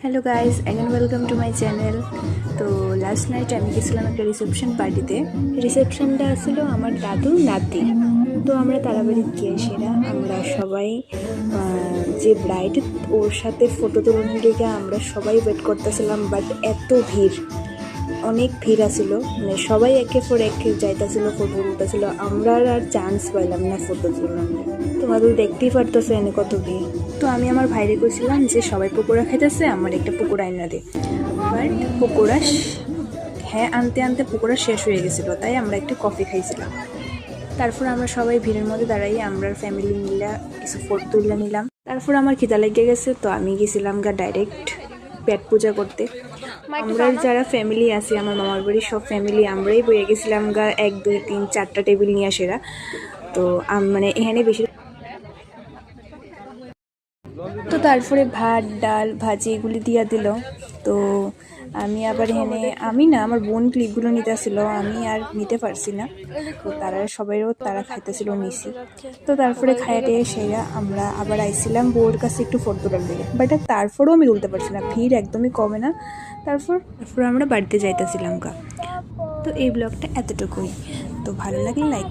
Hello guys, again welcome to my channel. তো last night আমি গেছিলাম একটা রিসেপশন পার্টিতে। রিসেপশনটা ছিল আমার দাদুর নাতি। তো আমরা তারাবাড়ি গিয়ে সেরা আমরা সবাই যে ব্রাইড ওর সাথে ফটো তোলানোর দিকে আমরা সবাই ওয়েট করতেছিলাম, বাট এত ভিড়, অনেক ভিড় আসিল, মানে সবাই একে পর একে যাইতেছিল, ফটো তুলতেছিল। আমরা আর চান্স পাইলাম না ফটো তোলানোর। তোমাদের দেখতেই পারতেছে এনে কত ভিড়। তো আমি আমার ভাইরে কইছিলাম যে সবাই পকোড়া খাইতেছে, আমার একটা পকোড়া এনে দে। বাট পকোড়া আনতে আনতে পকোড়া শেষ হয়ে গেছিলো, তাই আমরা একটু কফি খাইছিলাম। তারপর আমরা সবাই ভিড়ের মধ্যে দাঁড়াই আমরা ফ্যামিলি মিলে কিছু ফটো তুলে নিলাম। তারপর আমার খিদা লেগে গেছে, তো আমি গেছিলাম ডাইরেক্ট পেট পূজা করতে। আমরা যারা ফ্যামিলি আছি, আমার মামার বাড়ির সব ফ্যামিলি আমরাই বইয়ে গেছিলাম 1 2 3 4টা টেবিল নিয়ে আসেরা। তো মানে এখানে বেশি। তো তারপরে ভাত ডাল ভাজি এগুলি দিয়া দিল। তো আমি আবার এখানে আমার বোন ক্লিপগুলো নিতে আসছিল, আমি আর নিতে পারছি না। তো তারা খাইতেছিল নিছি। তো তারপরে খাইতে সেরা আমরা আবার আইছিলাম বউর কাছে একটু ফটো তোলার দিকে, বাট তারপরেও আমি তুলতে পারছি না, ভিড় একদমই কমে না। তারপর আমরা বাড়িতে যাইতেছিলাম গা। তো এই ব্লগটা এতটুকুই। তো ভালো লাগলে লাইক।